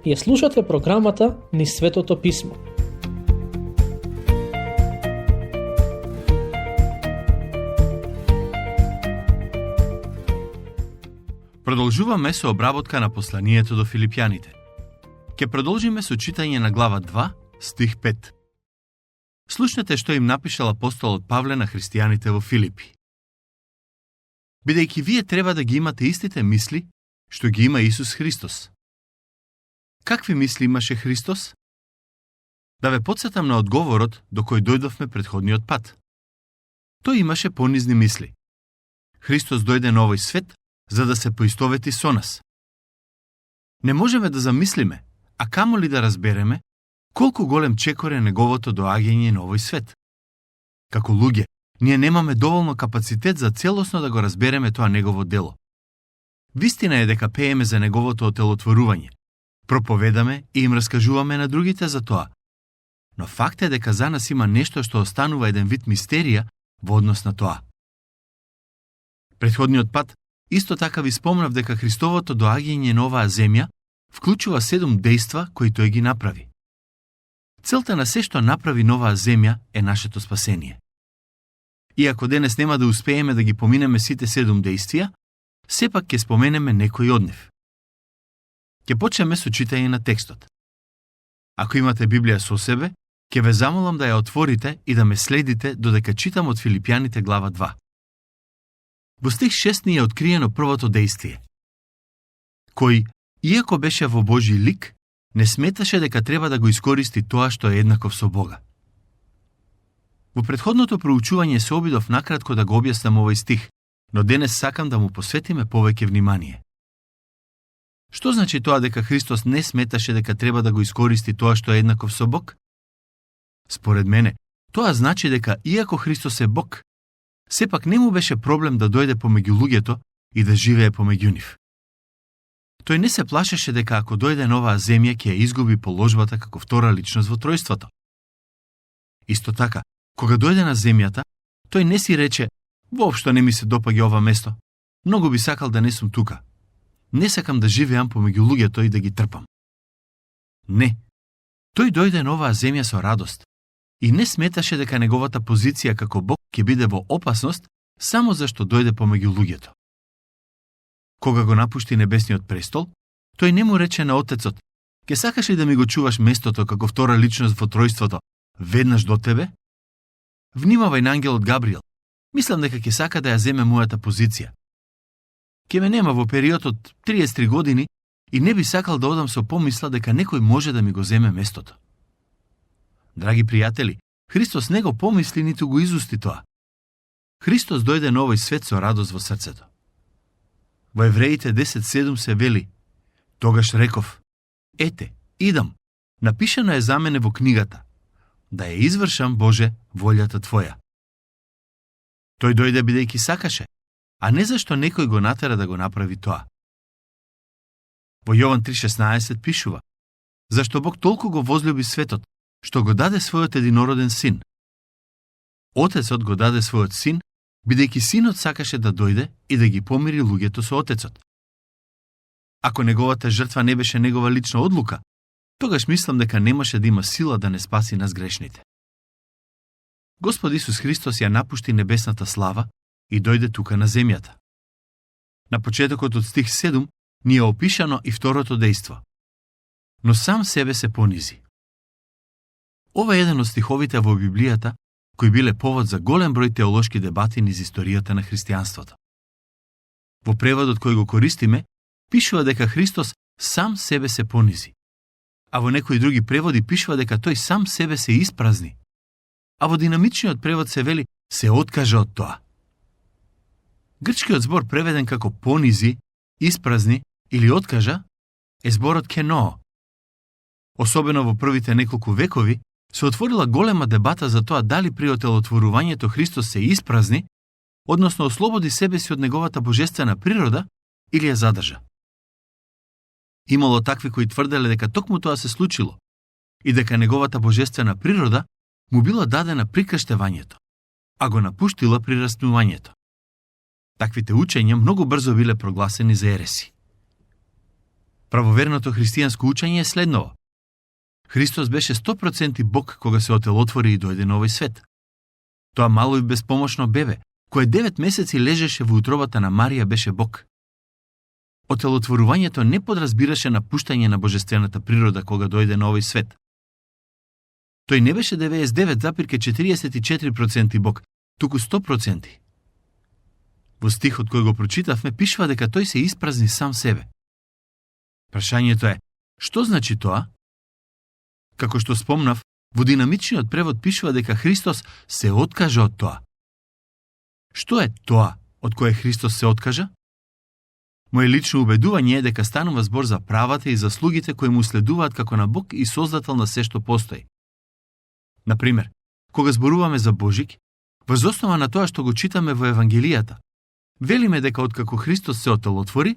Ја слушате програмата Низ Светото Писмо. Продолжуваме со обработка на посланието до Филипјаните. Ке продолжиме со читање на глава 2, стих 5. Слушнете што им напишал апостолот Павле на христијаните во Филипи. Бидејќи вие треба да ги имате истите мисли што ги има Исус Христос. Какви мисли имаше Христос? Да ве потсетам на одговорот до кој дојдовме претходниот пат. Тој имаше понизни мисли. Христос дојде на овој свет за да се поистовети со нас. Не можеме да замислиме, а камо ли да разбереме, колку голем чекор е неговото доаѓање на овој свет. Како луѓе, ние немаме доволно капацитет за целосно да го разбереме тоа негово дело. Вистина е дека пееме за неговото отелотворување, проповедаме и им раскажуваме на другите за тоа. Но факт е дека за нас има нешто што останува еден вид мистерија во однос на тоа. Претходниот пат исто така ви спомнав дека Христовото доаѓање на оваа земја вклучува 7 дејства кои тој ги направи. Целта на се што направи на оваа земја е нашето спасение. Иако денес нема да успееме да ги поминеме сите 7 дејствија, сепак ќе споменеме некои од нив. Ќе почнеме со читање на текстот. Ако имате Библија со себе, ќе ве замолам да ја отворите и да ме следите додека читам од Филипјаните глава 2. Во стих 6 ни е откриено првото дејствие, кој, иако беше во Божји лик, не сметаше дека треба да го искористи тоа што е еднаков со Бога. Во претходното проучување се обидов накратко да го објаснам овој стих, но денес сакам да му посветиме повеќе внимание. Што значи тоа дека Христос не сметаше дека треба да го искористи тоа што е еднаков со Бог? Според мене, тоа значи дека иако Христос е Бог, сепак не му беше проблем да дојде помеѓу луѓето и да живее помеѓу нив. Тој не се плашеше дека ако дојде на оваа земја ќе ја изгуби положбата како втора личност во тројството. Исто така, кога дојде на земјата, тој не си рече: "Воопшто не ми се допаѓа ова место. Многу би сакал да не сум тука. Не сакам да живеам помеѓу луѓето и да ги трпам." Не. Тој дојде на оваа земја со радост и не сметаше дека неговата позиција како Бог ќе биде во опасност само зашто дојде помеѓу луѓето. Кога го напушти небесниот престол, тој не му рече на Отецот: "Ке сакаш ли да ми го чуваш местото како втора личност во тројството, веднаш до тебе?" Внимавај на ангелот Габриел. Мислам дека ќе сака да ја земе мојата позиција. Ке ме нема во период од 33 години и не би сакал да одам со помисла дека некој може да ми го земе местото. Драги пријатели, Христос не го помисли ниту го изусти тоа. Христос дојде на овој свет со радост во срцето. Во Евреите 10:7 се вели: "Тогаш реков: Ете, идам, напишано е за мене во книгата, да ја извршам, Боже, волјата Твоја." Тој дојде бидејќи сакаше, а не зашто некој го натера да го направи тоа. Во Јован 3:16 пишува: "Зашто Бог толку го возлюби светот, што го даде својот единороден син." Отецот го даде својот син, бидејќи синот сакаше да дојде и да ги помири луѓето со Отецот. Ако неговата жртва не беше негова лична одлука, тогаш мислам дека немаше да има сила да не спаси нас грешните. Господ Исус Христос ја напушти небесната слава и дојде тука на земјата. На почетокот од стих 7 ни е опишано и второто дејство. Но сам себе се понизи. Ова е еден од стиховите во Библијата кои биле повод за голем број теолошки дебати низ историјата на христијанството. Во преводот кој го користиме, пишува дека Христос сам себе се понизи, а во некои други преводи пишува дека тој сам себе се испразни, а во динамичниот превод се вели се откажа од тоа. Грчкиот збор преведен како понизи, испразни или откажа е зборот кеноо. Особено во првите неколку векови се отворила голема дебата за тоа дали при отелотворувањето Христос се испразни, односно ослободи себе си од неговата божествена природа или ја задржа. Имало такви кои тврделе дека токму тоа се случило и дека неговата божествена природа му била дадена при крштевањето, а го напуштила при распнувањето. Таквите учења многу брзо биле прогласени за ереси. Правоверното христијанско учење е следново. Христос беше 100% Бог кога се отелотвори и дојде на овој свет. Тоа мало и безпомошно бебе, кое 9 месеци лежеше во утробата на Марија, беше Бог. Отелотворувањето не подразбираше напуштање на божествената природа кога дојде на овој свет. Тој не беше 99,44% Бог, туку 100%. Во стихот кој го прочитавме пишува дека тој се испразни сам себе. Прашањето е, што значи тоа? Како што спомнав, во динамичниот превод пишува дека Христос се откажа од тоа. Што е тоа од кое Христос се откажа? Моje лично убедување е дека станува збор за правата и заслугите кои му следуваат како на Бог и Создател на се што постои. Например, кога зборуваме за Божик, врз основа на тоа што го читаме во Евангелијата, велиме дека откако Христос се отелотвори,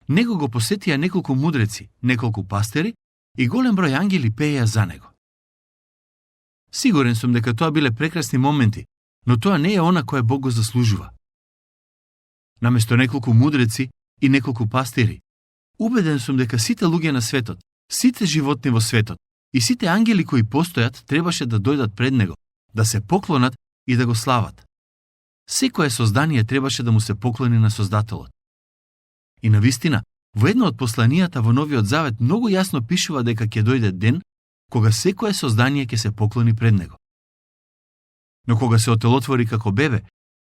него го посетија неколку мудреци, неколку пастери и голем број ангели пееја за него. Сигурен сум дека тоа биле прекрасни моменти, но тоа не е она кое Бог го заслужува. Наместо неколку мудреци и неколку пастири, убеден сум дека сите луѓе на светот, сите животни во светот и сите ангели кои постојат требаше да дојдат пред него, да се поклонат и да го слават. Секое создание требаше да му се поклони на Создателот. И навистина, во едно од посланијата во Новиот Завет многу јасно пишува дека ќе дојде ден кога секое создание ќе се поклони пред него. Но кога се отелотвори како бебе,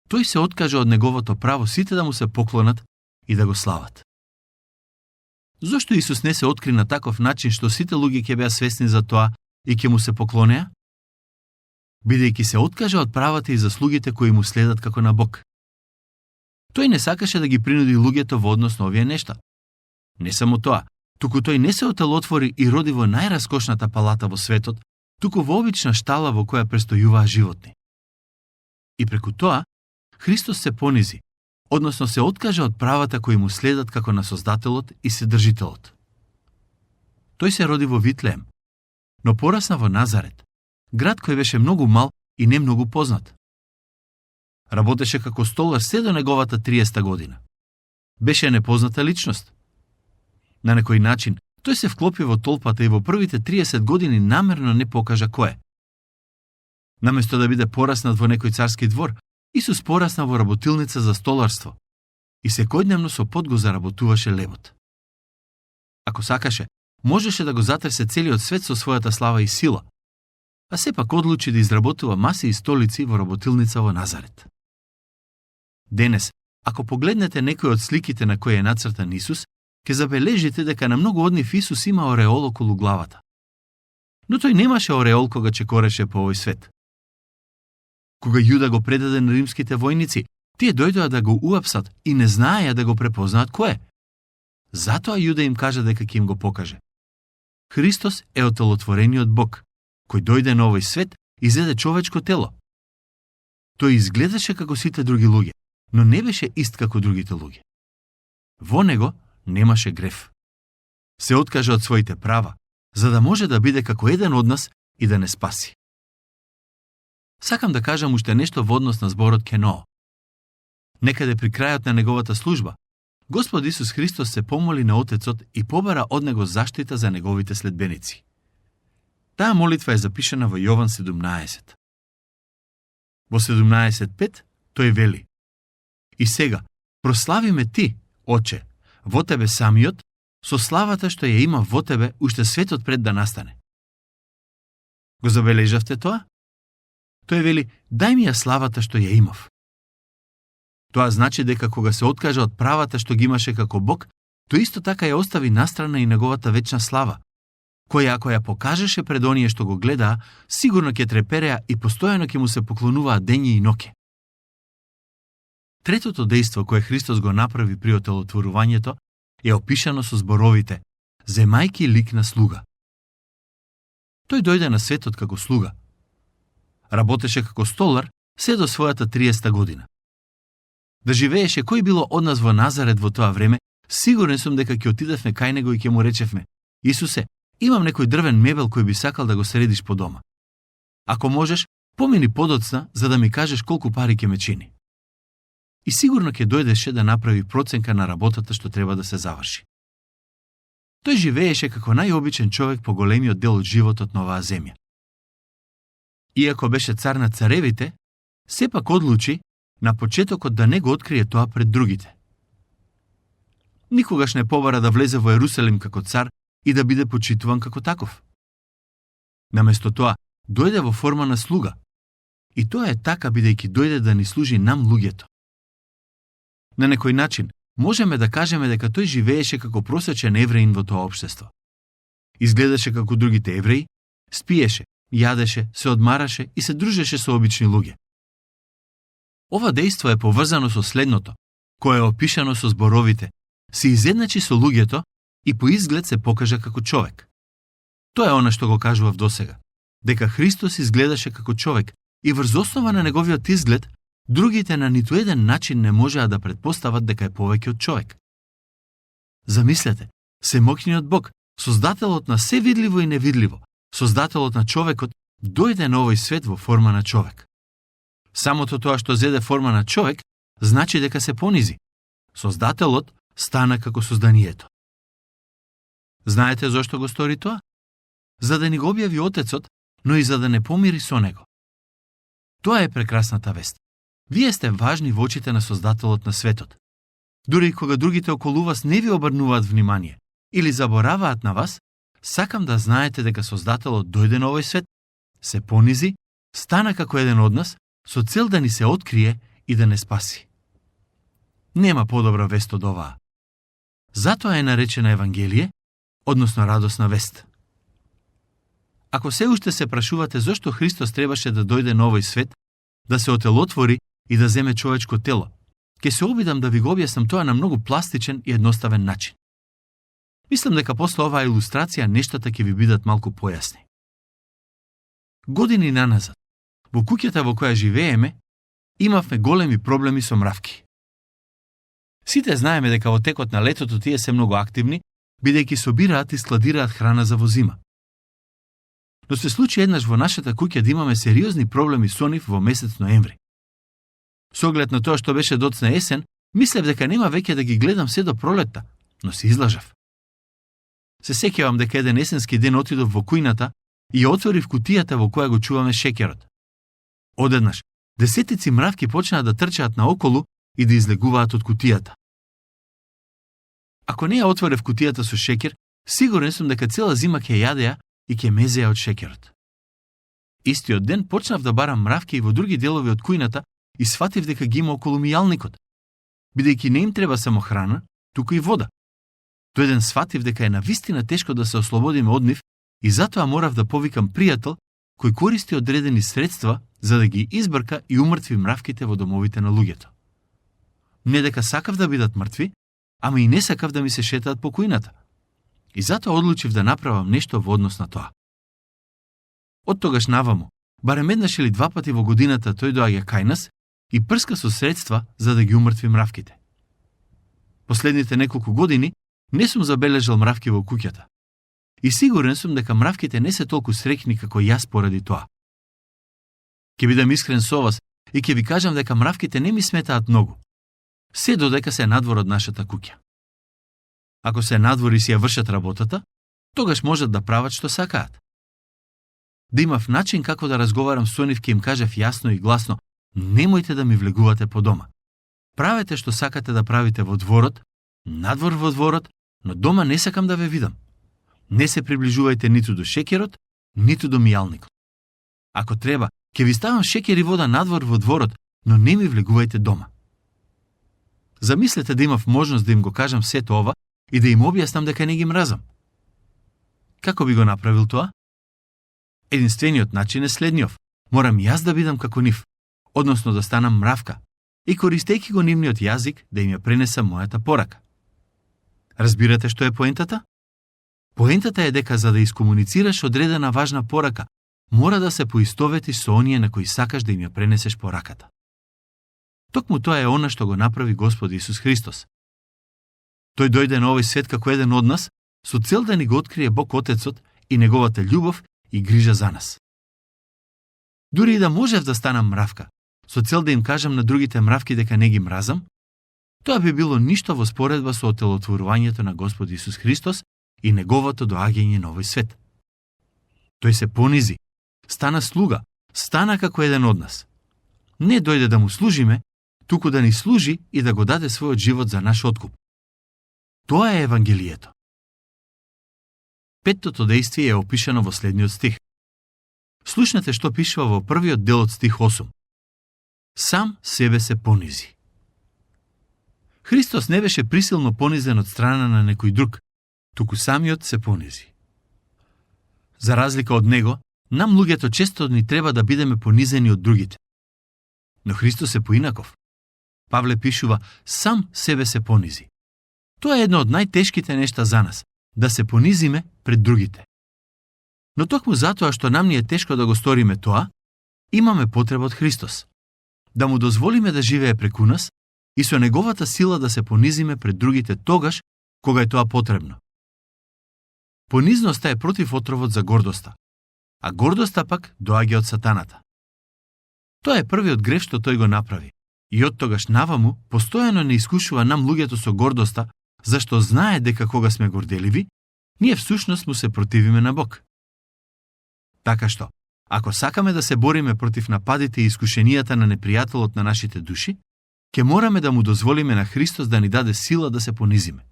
тој се откажа од неговото право сите да му се поклонат и да го слават. Зошто Исус не се откри на таков начин што сите луѓе ќе беа свесни за тоа и ќе му се поклонеа? Бидејќи се откажа од правата и заслугите кои му следат како на Бог. Тој не сакаше да ги принуди луѓето во однос на овие нешта. Не само тоа, туку тој не се отелотвори и роди во најраскошната палата во светот, туку во обична штала во која престојуваа животни. И преку тоа, Христос се понизи, односно се откажа од правата кои му следат како на Создателот и Вседржителот. Тој се роди во Витлеем, но порасна во Назарет, град кој беше многу мал и не многу познат. Работеше како столар се до неговата 30 година. Беше непозната личност. На некој начин, тој се вклопи во толпата и во првите 30 години намерно не покажа кој е. Наместо да биде пораснат во некој царски двор, Исус порасна во работилница за столарство и секојдневно со пот го заработуваше лебот. Ако сакаше, можеше да го затресе целиот свет со својата слава и сила, а сепак одлучи да изработува маси и столици во работилница во Назарет. Денес, ако погледнете некои од сликите на кои е нацртан Исус, ќе забележите дека на многу од нив Исус има ореол околу главата. Но тој немаше ореол кога чекореше по овој свет. Кога Јуда го предаде на римските војници, тие дојдоа да го уапсат и не знаеја да го препознаат кој е. Затоа Јуда им кажа дека ќе им го покаже. Христос е отелотворениот Бог, кој дојде на овој свет и зеде човечко тело. Тој изгледаше како сите други луѓе, но не беше ист како другите луѓе. Во него немаше грев. Се откажа од своите права, за да може да биде како еден од нас и да не спаси. Сакам да кажам уште нешто во однос на зборот Кеноо. Некаде при крајот на неговата служба, Господ Исус Христос се помоли на Отецот и побара од него заштита за неговите следбеници. Таа молитва е запишана во Јован 17. Во 17.5 тој вели: И сега, прослави ме ти, Оче, во тебе самиот, со славата што ја има во тебе уште светот пред да настане. Го забележавте тоа? Тој вели: дај ми ја славата што ја имав. Тоа значи дека кога се откажа од правата што ги имаше како Бог, тој исто така ја остави настрана и неговата вечна слава, која ако ја покажеше пред оние што го гледаа, сигурно ќе трепереа и постојано ќе му се поклонуваа дење и ноќе. Третото дејство кое Христос го направи при отелотворувањето е опишано со зборовите: земајки лик на слуга. Тој дојде на светот како слуга. Работеше како столар се до својата 30 година. Да живееше кој било од нас во Назарет во тоа време, сигурен сум дека ќе отидевме кај него и ќе му речевме: Исусе, имам некој дрвен мебел кој би сакал да го средиш по дома. Ако можеш, помини подоцна за да ми кажеш колку пари ќе ме чини. И сигурно ќе дојдеше да направи проценка на работата што треба да се заврши. Тој живееше како најобичен човек по големиот дел од животот на оваа земја. Иако беше цар на царевите, сепак одлучи на почетокот да не го открие тоа пред другите. Никогаш не побара да влезе во Ерусалим како цар и да биде почитуван како таков. Наместо тоа, дојде во форма на слуга. И тоа е така бидејќи дојде да ни служи нам луѓето. На некој начин, можеме да кажеме дека тој живееше како просечен евреин во тоа општество. Изгледаше како другите евреи, спиеше, јадеше, се одмараше и се дружеше со обични луѓе. Ова дејство е поврзано со следното, кое е опишано со зборовите: се изедначи со луѓето и по изглед се покажа како човек. Тоа е она што го кажував досега, дека Христос изгледаше како човек и врз основа на неговиот изглед, другите на ниту еден начин не можеа да претпостават дека е повеќе од човек. Замислете, Семоќниот Бог, создателот на се видливо и невидливо, создателот на човекот, дојде на овој свет во форма на човек. Самото тоа што зеде форма на човек, значи дека се понизи. Создателот стана како созданието. Знаете зошто го стори тоа? За да ни го објави Отецот, но и за да не помири со него. Тоа е прекрасната вест. Вие сте важни во очите на Создателот на светот. Дури и кога другите околу вас не ви обрнуваат внимание или забораваат на вас, сакам да знаете дека Создателот дојде на овој свет, се понизи, стана како еден од нас, со цел да ни се открие и да не спаси. Нема подобра вест од оваа. Затоа е наречена Евангелие, односно радосна вест. Ако се уште се прашувате зошто Христос требаше да дојде на овој свет, да се отелотвори и да земе човечко тело, ќе се обидам да ви го објаснам тоа на многу пластичен и едноставен начин. Мислам дека после оваа илустрација нештата ќе ви бидат малку појасни. Години наназад, во куќата во која живееме, имавме големи проблеми со мравки. Сите знаеме дека во текот на летото тие се многу активни, бидејќи собираат и складираат храна за во зима. Но се случи еднаш во нашата куќа да имаме сериозни проблеми со нив во месец ноември. Со оглед на тоа што беше доцна есен, мислев дека нема веќе да ги гледам се до пролетта, но се излажав. Се сеќавам дека еден есенски ден отидов во кујната и ја отворив кутијата во која го чуваме шеќерот. Одеднаш, десетици мравки почнаа да трчаат наоколу и да излегуваат од кутијата. Ако не ја отворев кутијата со шеќер, сигурен сум дека цела зима ќе јадеа и ќе мезеа од шеќерот. Истиот ден почнав да барам мравки и во други делови од кујната и сватив дека ги има околу мијалникот, бидејќи не им треба само храна, туку и вода. Тој ден сватив дека е навистина тешко да се ослободиме од нив и затоа морав да повикам пријател кој користи одредени средства за да ги избрка и умртви мравките во домовите на луѓето. Не дека сакав да бидат мртви, ама и не сакав да ми се шетаат по кујната. И затоа одлучив да направам нешто во однос на тоа. Од тогаш наваму, барем еднаш или два пати во годината тој доаѓа кај нас и прска со средства за да ги умртви мравките. Последните неколку години не сум забележал мравки во куќата. И сигурен сум дека мравките не се толку среќни како јас поради тоа. Ќе бидам искрен со вас и ќе ви кажам дека мравките не ми сметаат многу. Се додека се надвор од нашата куќа. Ако се надвор и си ја вршат работата, тогаш можат да прават што сакаат. Да имав начин како да разговарам со нив, ќе им кажав јасно и гласно: немојте да ми влегувате по дома. Правете што сакате да правите во дворот, надвор во дворот, но дома не сакам да ве видам. Не се приближувајте ниту до шеќерот, ниту до мијалникот. Ако треба, ќе ви ставам шеќер и вода надвор во дворот, но не ми влегувајте дома. Замислете да имав можност да им го кажам сето ова и да им објаснам дека не ги мразам. Како би го направил тоа? Единствениот начин е следниот. Морам јас да бидам како нив, односно да станам мравка, и користејќи го нивниот јазик да им ја пренесам мојата порака. Разбирате што е поентата? Поентата е дека за да искомуницираш одредена важна порака, мора да се поистоветиш со оние на кои сакаш да им ја пренесеш пораката. Токму тоа е она што го направи Господ Исус Христос. Тој дојде на овој свет како еден од нас, со цел да ни го открие Бог Отецот и неговата љубов и грижа за нас. Дури и да можев да станам мравка, со цел да им кажам на другите мравки дека не ги мразам, тоа би било ништо во споредба со отелотворувањето на Господ Исус Христос и неговото доаѓање на овој свет. Тој се понизи, стана слуга, стана како еден од нас. Не дојде да му служиме, туку да ни служи и да го даде својот живот за наш откуп. Тоа е Евангелието. Петтото дејствие е опишано во следниот стих. Слушнете што пишува во првиот дел од стих 8. Сам себе се понизи. Христос не беше присилно понизен од страна на некој друг, туку самиот се понизи. За разлика од него, нам луѓето често ни треба да бидеме понизени од другите. Но Христос е поинаков. Павле пишува, сам себе се понизи. Тоа е едно од најтешките нешта за нас, да се понизиме пред другите. Но токму затоа што нам ни е тешко да го сториме тоа, имаме потреба од Христос. Да му дозволиме да живее преку нас и со неговата сила да се понизиме пред другите тогаш, кога е тоа потребно. Понизноста е против отровот за гордоста, а гордоста пак доаѓа од сатаната. Тоа е првиот грев што тој го направи, и оттогаш наваму постојано не искушува нам луѓето со гордоста, зашто знае дека кога сме горделиви, ние всушност му се противиме на Бог. Така што, ако сакаме да се бориме против нападите и искушенијата на непријателот на нашите души, ќе мораме да му дозволиме на Христос да ни даде сила да се понизиме.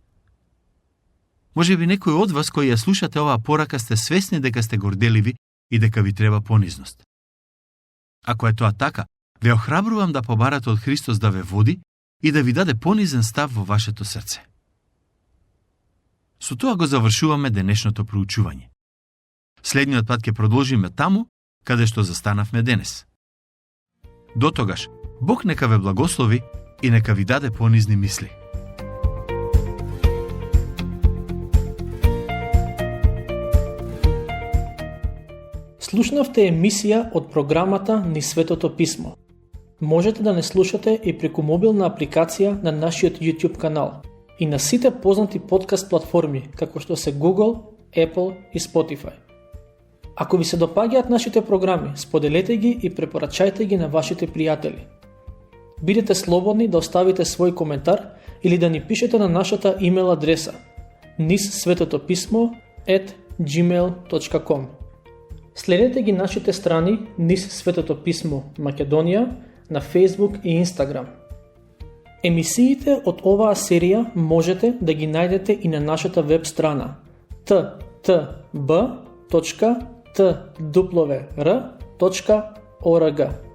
Може би некој од вас кои ја слушате оваа порака сте свесни дека сте горделиви и дека ви треба понизност. Ако е тоа така, ве охрабрувам да побарате од Христос да ве води и да ви даде понизен став во вашето срце. Со тоа го завршуваме денешното проучување. Следниот пат ќе продолжиме таму, каде што застанавме денес. До тогаш, Бог нека ве благослови и нека ви даде понизни мисли. Слушнавте емисија од програмата Низ Светото Писмо. Можете да не слушате и преку мобилна апликација на нашиот YouTube канал и на сите познати подкаст платформи, како што се Google, Apple и Spotify. Ако ви се допаѓаат нашите програми, споделете ги и препорачајте ги на вашите пријатели. Бидете слободни да оставите свој коментар или да ни пишете на нашата имейл адреса nizsvetotopисmo@gmail.com. Следете ги нашите страни Низ Светото Писмо Македонија на Facebook и Instagram. Емисиите од оваа серија можете да ги најдете и на нашата веб страна ttb.twr.org.